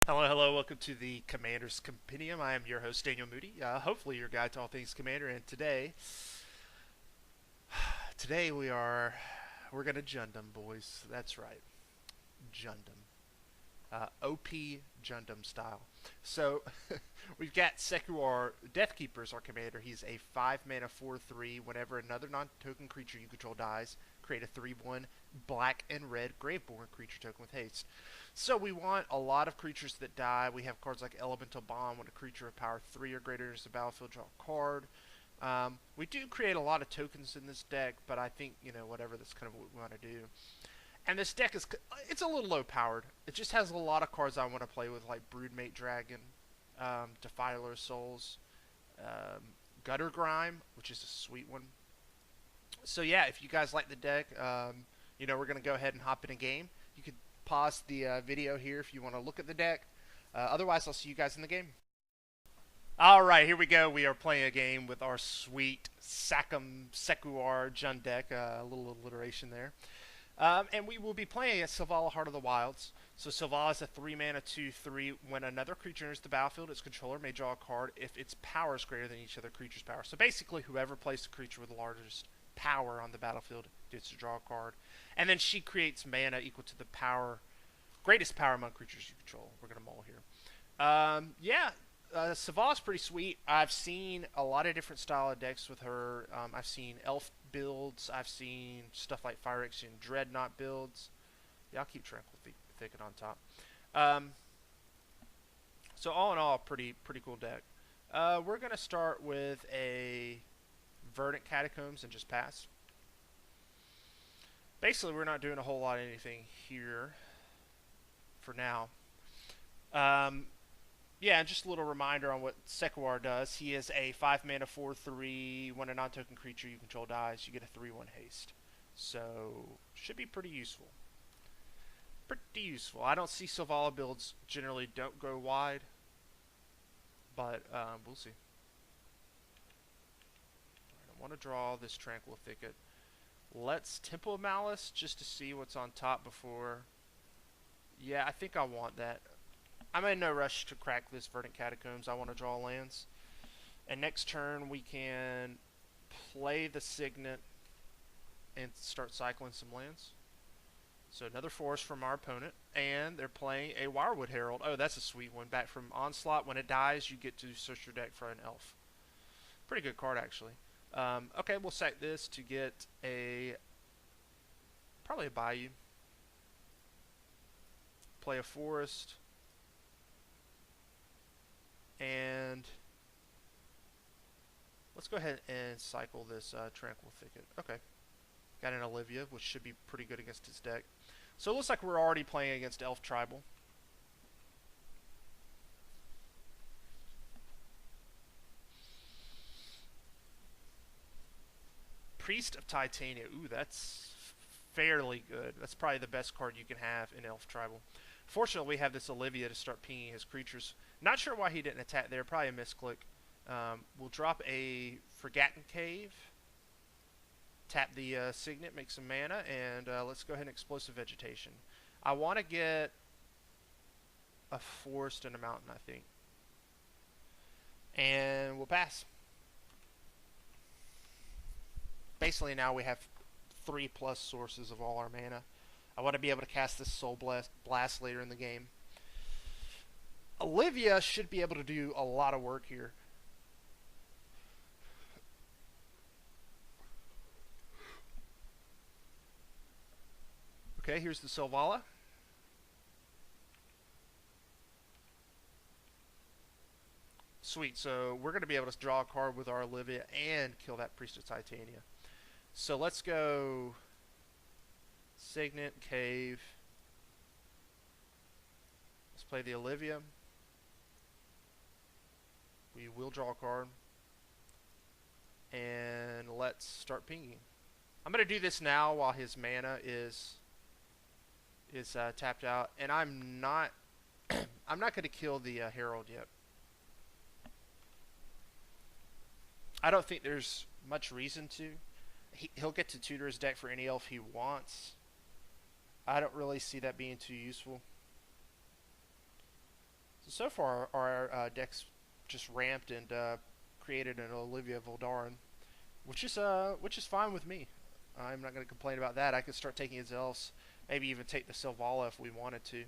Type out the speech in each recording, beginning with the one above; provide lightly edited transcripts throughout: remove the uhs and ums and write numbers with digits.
Hello, hello, welcome to the Commander's Compendium. I am your host, Daniel Moody, hopefully your guide to all things Commander, and today we're gonna JUND 'em, boys. That's right, JUND 'em. OP JUND 'em style. So, we've got Sek'Kuar, Deathkeeper is our commander. He's a 5 mana 4/3. Whenever another non-token creature you control dies, create a 3/1 black and red Graveborn creature token with haste. So we want a lot of creatures that die. We have cards like Elemental Bomb. When a creature of power 3 or greater enters the battlefield, draw a card. We do create a lot of tokens in this deck, but I think, whatever, that's kind of what we want to do. And this deck it's a little low powered. It just has a lot of cards I want to play with, like Broodmate Dragon, Defiler Souls, Gutter Grime, which is a sweet one. So yeah, if you guys like the deck, we're going to go ahead and hop in a game. You could pause the video here if you want to look at the deck. Otherwise, I'll see you guys in the game. All right, here we go. We are playing a game with our sweet Sek'Kuar JUND deck. A little alliteration there. And we will be playing against Selvala, Heart of the Wilds. So Selvala is a 3 mana 2/3. When another creature enters the battlefield, its controller may draw a card if its power is greater than each other creature's power. So basically, whoever plays the creature with the largest power on the battlefield gets to draw a card. And then she creates mana equal to the greatest power among creatures you control. We're going to mull here. Savala's pretty sweet. I've seen a lot of different style of decks with her. I've seen elf builds. I've seen stuff like Phyrexian Dreadnought builds. Yeah, I'll keep Tranquil Thicket on top. So all in all, pretty cool deck. We're gonna start with a Verdant Catacombs and just pass. Basically, we're not doing a whole lot of anything here for now. Yeah, and just a little reminder on what Sek'Kuar does. He is a 5 mana 4/3. When a non-token creature you control dies, you get a 3/1 haste. So, should be pretty useful. Pretty useful. I don't see Selvala builds generally don't go wide, but we'll see. Right, I want to draw this Tranquil Thicket. Let's Temple of Malice just to see what's on top before. Yeah, I think I want that. I'm in no rush to crack this Verdant Catacombs. I want to draw lands. And next turn we can play the Signet and start cycling some lands. So another forest from our opponent. And they're playing a Wirewood Herald. Oh, that's a sweet one. Back from Onslaught. When it dies, you get to search your deck for an elf. Pretty good card, actually. Okay, we'll sack this to get probably a Bayou. Play a forest. And let's go ahead and cycle this Tranquil Thicket. Okay. Got an Olivia, which should be pretty good against his deck. So it looks like we're already playing against Elf Tribal. Priest of Titania. Ooh, that's fairly good. That's probably the best card you can have in Elf Tribal. Fortunately, we have this Olivia to start pinging his creatures. Not sure why he didn't attack there. Probably a misclick. We'll drop a Forgotten Cave. Tap the Signet, make some mana, and let's go ahead and Explosive Vegetation. I want to get a forest and a mountain, I think. And we'll pass. Basically, now we have 3+ sources of all our mana. I want to be able to cast this Soul Blast later in the game. Olivia should be able to do a lot of work here. Okay, here's the Selvala. Sweet, so we're going to be able to draw a card with our Olivia and kill that Priest of Titania. So let's go Signet, Cave. Let's play the Olivia. We will draw a card. And let's start pinging. I'm going to do this now while his mana is tapped out. And I'm not I'm not going to kill the Herald yet. I don't think there's much reason to. He'll get to tutor his deck for any elf he wants. I don't really see that being too useful. So far, our deck's just ramped and created an Olivia Voldaren, which is fine with me. I'm not going to complain about that. I could start taking his elves, maybe even take the Sylvala if we wanted to.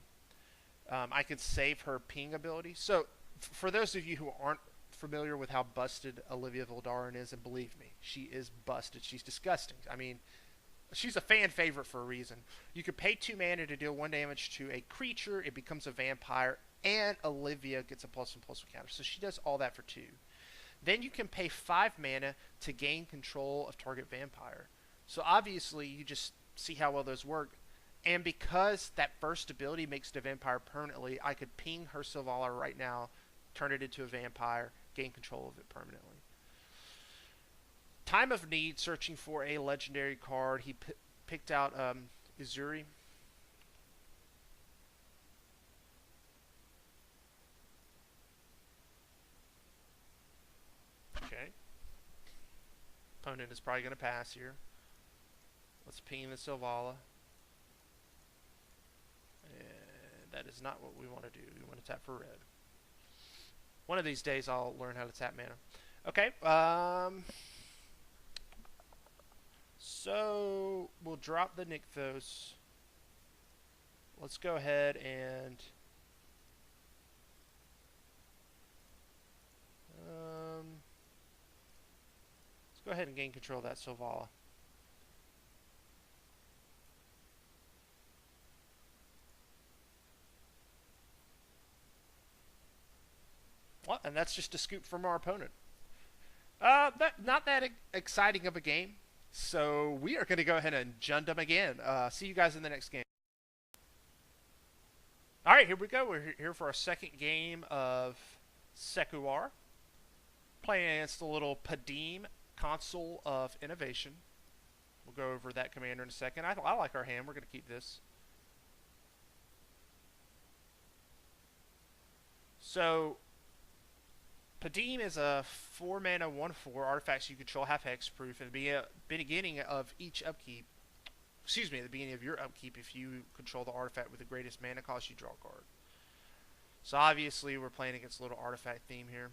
I could save her ping ability. So, for those of you who aren't familiar with how busted Olivia Voldaren is, and believe me, she is busted. She's disgusting. I mean, she's a fan favorite for a reason. You could pay 2 mana to deal 1 damage to a creature, it becomes a vampire, and Olivia gets a +1/+1 counter. So she does all that for 2. Then you can pay 5 mana to gain control of target vampire. So obviously, you just see how well those work. And because that first ability makes the vampire permanently, I could ping her Sylvala right now, turn it into a vampire, gain control of it permanently. Time of need, searching for a legendary card. He picked out Izuri. Okay. Opponent is probably going to pass here. Let's ping the Sylvala. And that is not what we want to do. We want to tap for red. One of these days I'll learn how to tap mana. Okay. So we'll drop the Nykthos. Let's go ahead and let's go ahead and gain control of that Sylvala. Well, and that's just a scoop from our opponent. Not that exciting of a game. So we are going to go ahead and JUND them again. See you guys in the next game. All right, here we go. We're here for our second game of Sek'Kuar. Playing against the little Compendium Console of Innovation. We'll go over that commander in a second. I like our hand. We're going to keep this. So, Compendium is a 4 mana 1/4 artifacts you control, half hexproof, and the beginning of each upkeep. Excuse me, at the beginning of your upkeep, if you control the artifact with the greatest mana cost, you draw a card. So obviously, we're playing against a little artifact theme here.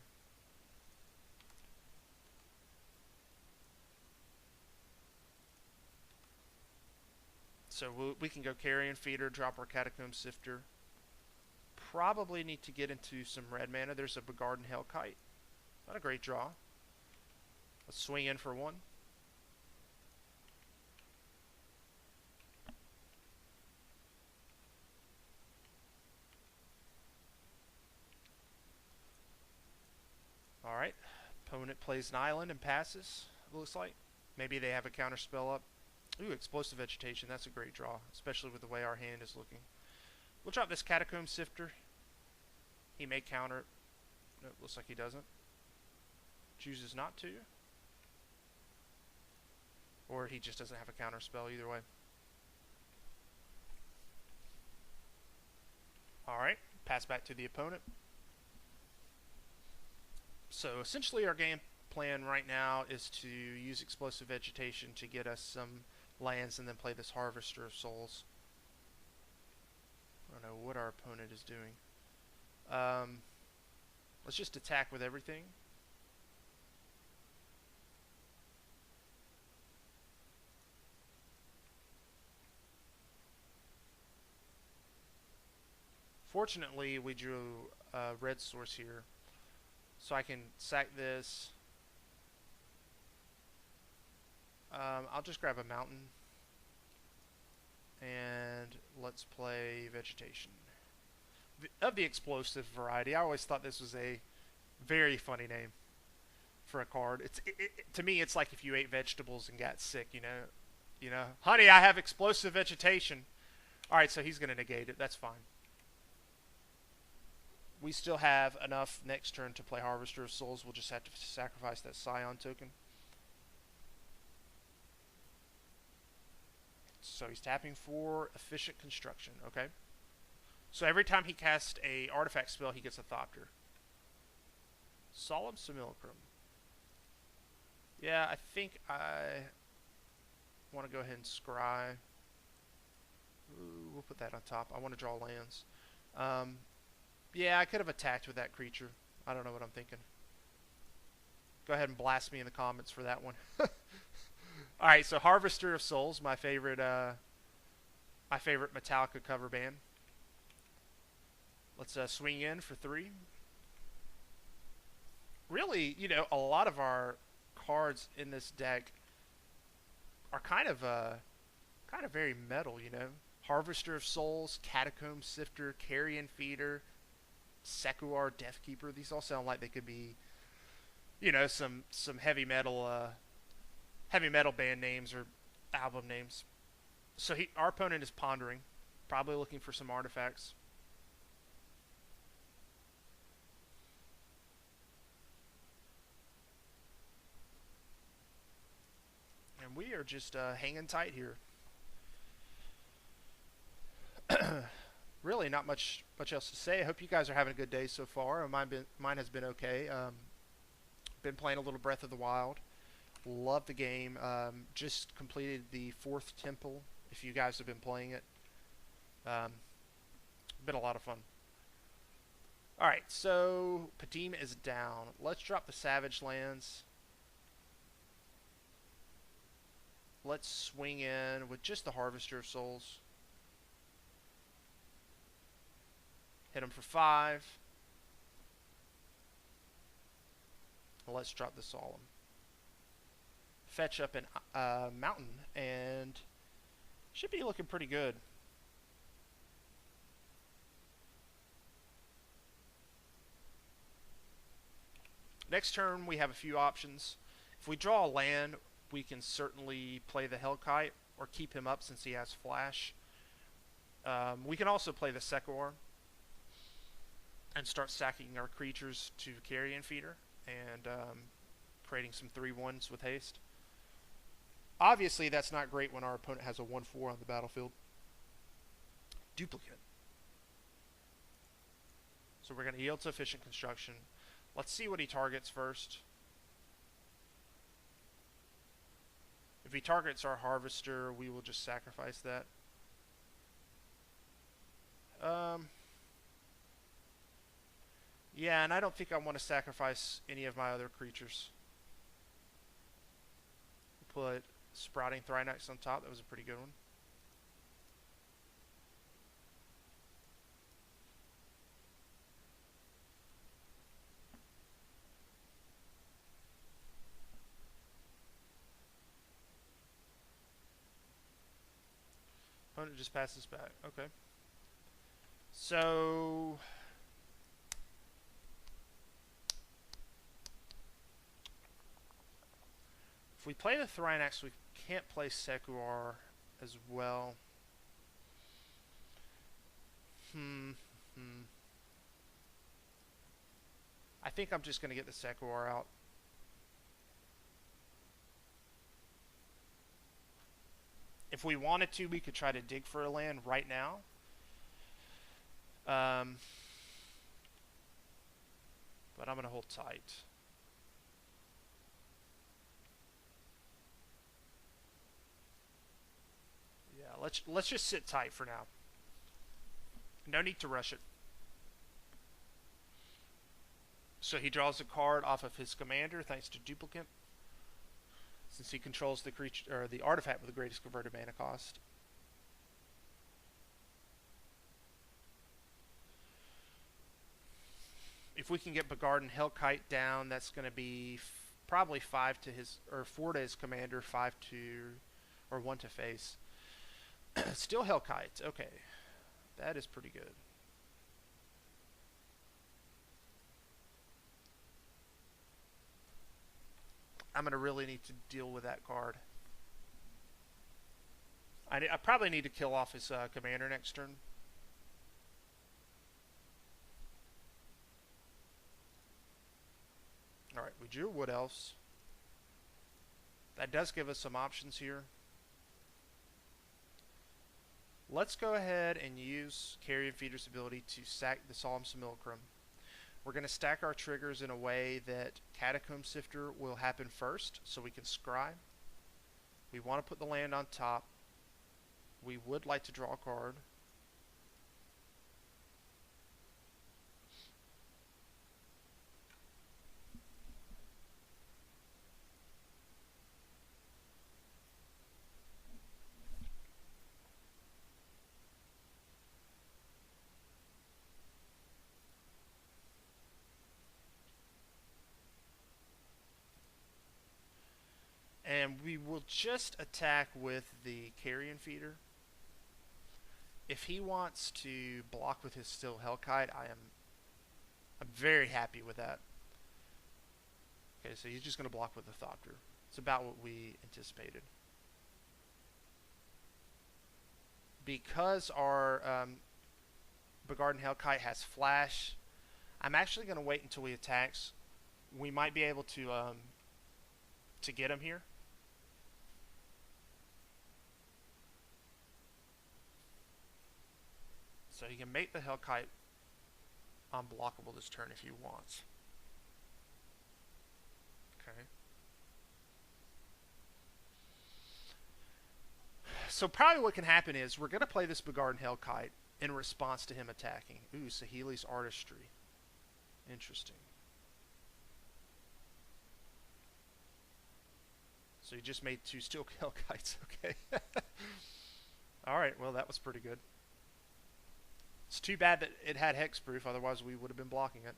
So we can go Carrion Feeder, drop our Catacomb Sifter. Probably need to get into some red mana. There's a Begarden Hellkite. Not a great draw. Let's swing in for 1. Alright. Opponent plays an island and passes, it looks like. Maybe they have a counter spell up. Ooh, Explosive Vegetation. That's a great draw, especially with the way our hand is looking. We'll drop this Catacomb Sifter. He may counter. No, looks like he doesn't. Chooses not to. Or he just doesn't have a counter spell, either way. Alright, pass back to the opponent. So essentially our game plan right now is to use Explosive Vegetation to get us some lands and then play this Harvester of Souls. I don't know what our opponent is doing. Let's just attack with everything. Fortunately, we drew a red source here, so I can sack this. I'll just grab a mountain, and let's play Vegetation. Of the explosive variety, I always thought this was a very funny name for a card. To me, it's like if you ate vegetables and got sick, you know, honey, I have explosive vegetation. All right, so he's going to negate it. That's fine. We still have enough next turn to play Harvester of Souls. We'll just have to sacrifice that Scion token. So he's tapping for Efficient Construction. Okay. So every time he casts a artifact spell, he gets a Thopter. Solemn Simulacrum. Yeah, I think I want to go ahead and scry. Ooh, we'll put that on top. I want to draw lands. Yeah, I could have attacked with that creature. I don't know what I'm thinking. Go ahead and blast me in the comments for that one. Alright, so Harvester of Souls, my favorite Metallica cover band. Let's swing in for 3. Really, you know, a lot of our cards in this deck are kind of very metal, you know. Harvester of Souls, Catacomb Sifter, Carrion Feeder, Sek'Kuar, Deathkeeper. These all sound like they could be, you know, some heavy metal band names or album names. So our opponent is pondering, probably looking for some artifacts. And we are just hanging tight here. Really not much else to say. I hope you guys are having a good day so far. Mine has been okay. Been playing a little Breath of the Wild. Love the game. Just completed the 4th Temple, if you guys have been playing it. Been a lot of fun. Alright, so Padim is down. Let's drop the Savage Lands. Let's swing in with just the Harvester of Souls. Hit him for 5. Let's drop the Solemn. Fetch up an Mountain, and should be looking pretty good. Next turn, we have a few options. If we draw a land, we can certainly play the Hellkite or keep him up since he has Flash. We can also play the Sek'Kuar and start stacking our creatures to Carrion Feeder and creating some 3/1s with haste. Obviously, that's not great when our opponent has a 1/4 on the battlefield. Duplicate. So we're going to yield to Efficient Construction. Let's see what he targets first. If he targets our Harvester, we will just sacrifice that. Yeah, and I don't think I want to sacrifice any of my other creatures. Put Sprouting Thrinax on top. That was a pretty good one. Opponent just passes back. Okay. So if we play the Thrinax, we can't play Sek'Kuar as well. I think I'm just going to get the Sek'Kuar out. If we wanted to, we could try to dig for a land right now. But I'm going to hold tight. Yeah, let's just sit tight for now. No need to rush it. So he draws a card off of his commander thanks to Duplicate, since he controls the creature or the artifact with the greatest converted mana cost. If we can get Begarden Hellkite down, that's going to be probably 5 to his, or 4 to his commander, 5 to, or 1 to face. Still Hellkite. Okay, that is pretty good. I'm going to really need to deal with that card. I probably need to kill off his commander next turn. Alright, we drew Wood Elves. That does give us some options here. Let's go ahead and use Carrion Feeder's ability to sack the Solemn Simulacrum. We're going to stack our triggers in a way that Catacomb Sifter will happen first, so we can scry. We want to put the land on top. We would like to draw a card. And we will just attack with the carrion feeder. If he wants to block with his Steel Hellkite, I'm very happy with that. Okay, so he's just going to block with the Thopter. It's about what we anticipated. Because our Begarden Hellkite has flash, I'm actually going to wait until he attacks. We might be able to get him here. So he can make the Hellkite unblockable this turn if he wants. Okay. So probably what can happen is we're going to play this Begarden Hellkite in response to him attacking. Ooh, Saheeli's Artistry. Interesting. So he just made 2 Steel Hellkites. Okay. Alright, well that was pretty good. It's too bad that it had hexproof, otherwise we would have been blocking it.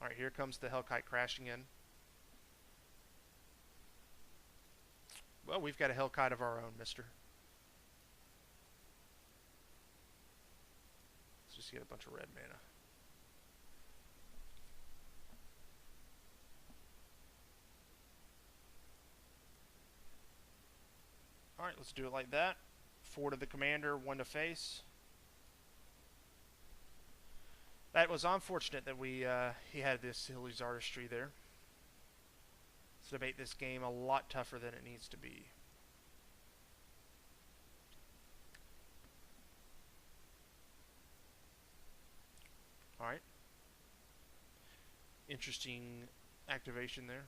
Alright, here comes the Hellkite crashing in. Well, we've got a Hellkite of our own, mister. Let's just get a bunch of red mana. Alright, let's do it like that. 4 to the commander, 1 to face. That was unfortunate that he had this Saheeli's Artistry there. It's to make this game a lot tougher than it needs to be. Alright. Interesting activation there.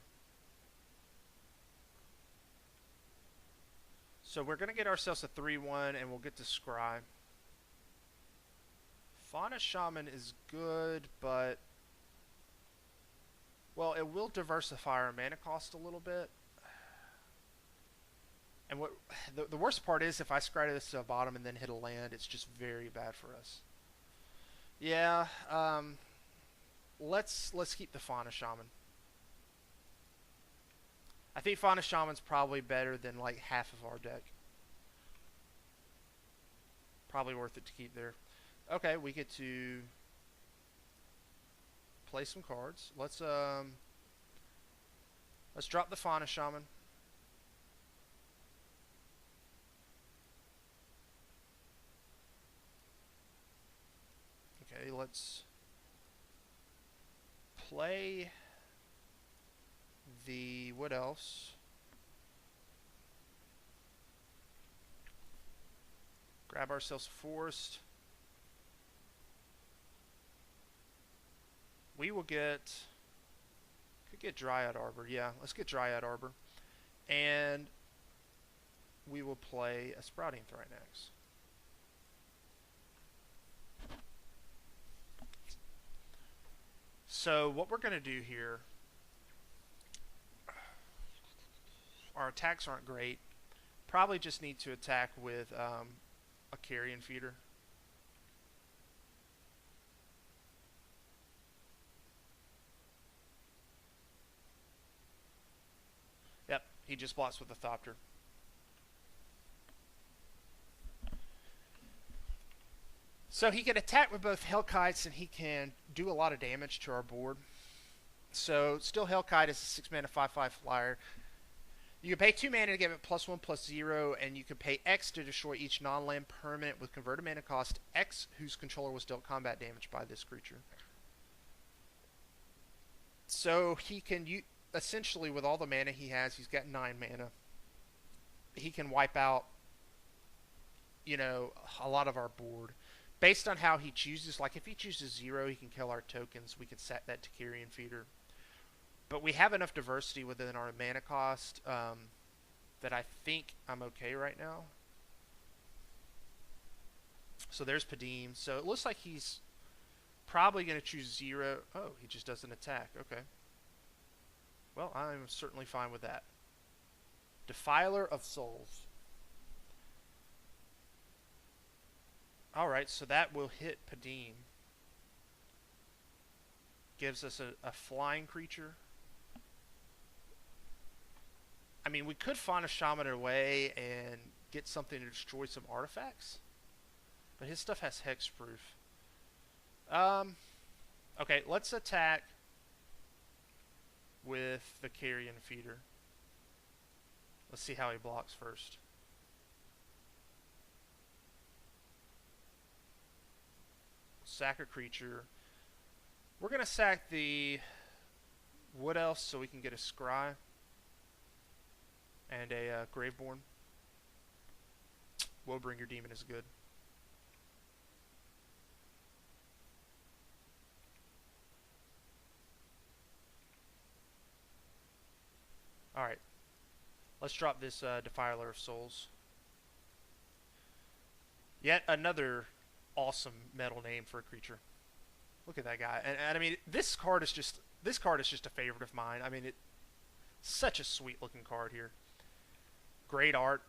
So we're going to get ourselves a 3-1 and we'll get to Scry. Fauna Shaman is good, but... well, it will diversify our mana cost a little bit. And what the worst part is if I scry this to the bottom and then hit a land, it's just very bad for us. Yeah, let's keep the Fauna Shaman. I think Fauna Shaman's probably better than like half of our deck. Probably worth it to keep there. Okay, we get to play some cards. Let's drop the Fauna Shaman. Okay, let's play the... what else? Grab ourselves a forest. We will get... could get Dryad Arbor. Yeah, let's get Dryad Arbor. And we will play a Sprouting Thrynax. So what we're going to do here... our attacks aren't great. Probably just need to attack with a Carrion Feeder. Yep, he just blocks with the Thopter. So he can attack with both Hellkites and he can do a lot of damage to our board. So still Hellkite is a 6-mana 5/5 flyer. You can pay 2 mana to give it +1/+0, and you can pay X to destroy each non-land permanent with converted mana cost X whose controller was dealt combat damage by this creature. So he can essentially, with all the mana he has, he's got 9 mana. He can wipe out, you know, a lot of our board. Based on how he chooses, like if he chooses 0, he can kill our tokens. We can set that to Carrion Feeder. But we have enough diversity within our mana cost that I think I'm okay right now. So there's Padim. So it looks like he's probably going to choose 0. Oh, he just doesn't attack. Okay. Well, I'm certainly fine with that. Defiler of Souls. Alright, so that will hit Padim. Gives us a flying creature. I mean, we could find a shaman away and get something to destroy some artifacts. But his stuff has hexproof. Okay, let's attack with the carrion feeder. Let's see how he blocks first. Sack a creature. We're going to sack the wood elf so we can get a scry and a graveborn. Woebringer demon is good. Alright. Let's drop this Defiler of Souls. Yet another awesome metal name for a creature. Look at that guy. And I mean, this card is just a favorite of mine. I mean, it's such a sweet looking card here. Great art.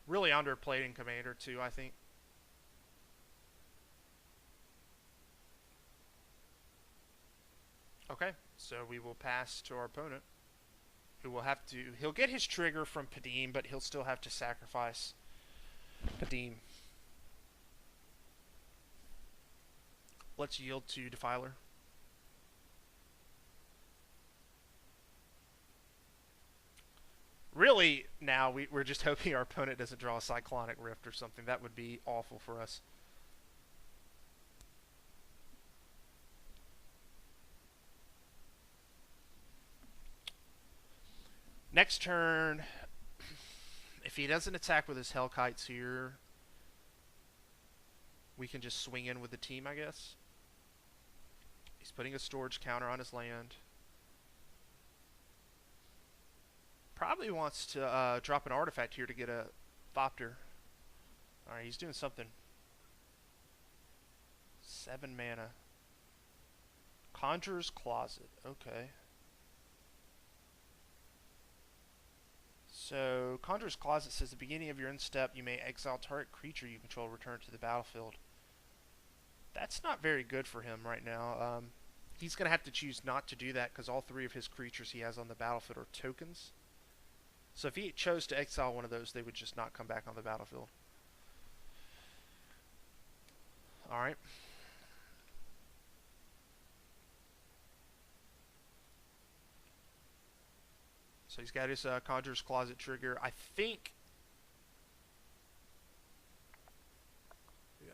Really underplayed in Commander too, I think. Okay, so we will pass to our opponent, who will have to... He'll get his trigger from Padim, but he'll still have to sacrifice Padim. Let's yield to Defiler. Really, now we're just hoping our opponent doesn't draw a Cyclonic Rift or something. That would be awful for us. Next turn, if he doesn't attack with his Hellkites here, we can just swing in with the team, I guess. He's putting a storage counter on his land. Probably wants to drop an artifact here to get a Thopter. Alright, he's doing something. 7 mana. Conjurer's Closet. Okay. So, Conjurer's Closet says, at the beginning of your end step, you may exile target creature you control, return to the battlefield. That's not very good for him right now. He's going to have to choose not to do that because all 3 of his creatures he has on the battlefield are tokens. So if he chose to exile one of those, they would just not come back on the battlefield. Alright. So he's got his Conjurer's Closet trigger. I think... Yeah.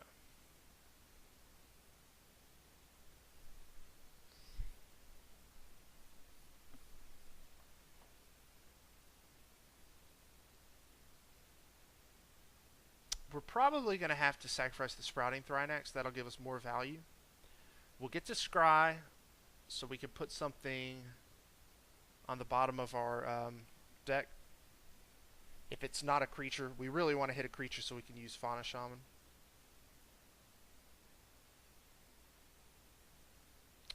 We're probably going to have to sacrifice the Sprouting Thrinax. That'll give us more value. We'll get to Scry, so we can put something on the bottom of our deck. If it's not a creature, we really want to hit a creature so we can use Fauna Shaman.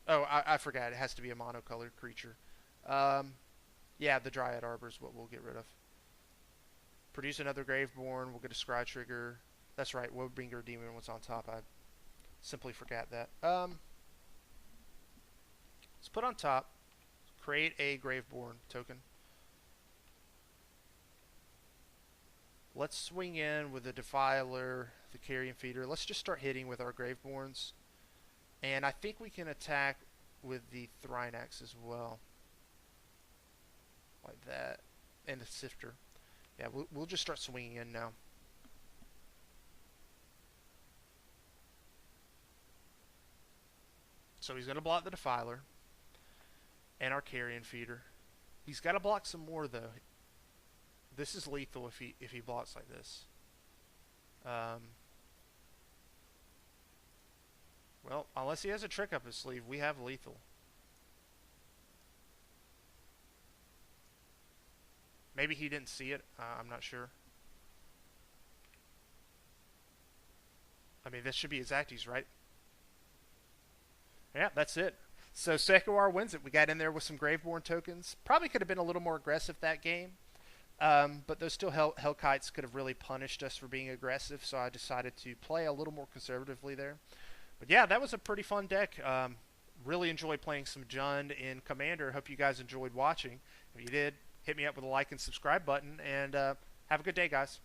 Oh, I forgot. It has to be a monocolored creature. Yeah, the Dryad Arbor is what we'll get rid of. Produce another Graveborn. We'll get a Scry trigger. That's right. Woebringer Demon was on top. I simply forgot that. Let's put on top. Create a Graveborn token. Let's swing in with the Defiler, the Carrion Feeder. Let's just start hitting with our Graveborns. And I think we can attack with the Thrinax as well. Like that. And the Sifter. Yeah, we'll just start swinging in now. So he's going to block the Defiler. And our Carrion Feeder. He's got to block some more though. This is lethal if he blocks like this. Well, unless he has a trick up his sleeve, we have lethal. Maybe he didn't see it. I'm not sure. I mean, this should be Exacties, right? Yeah, that's it. So Sek'Kuar wins it. We got in there with some Graveborn tokens. Probably could have been a little more aggressive that game. But those still Hellkites could have really punished us for being aggressive. So I decided to play a little more conservatively there. But yeah, that was a pretty fun deck. Really enjoyed playing some JUND in Commander. Hope you guys enjoyed watching. If you did, hit me up with a like and subscribe button, and have a good day, guys.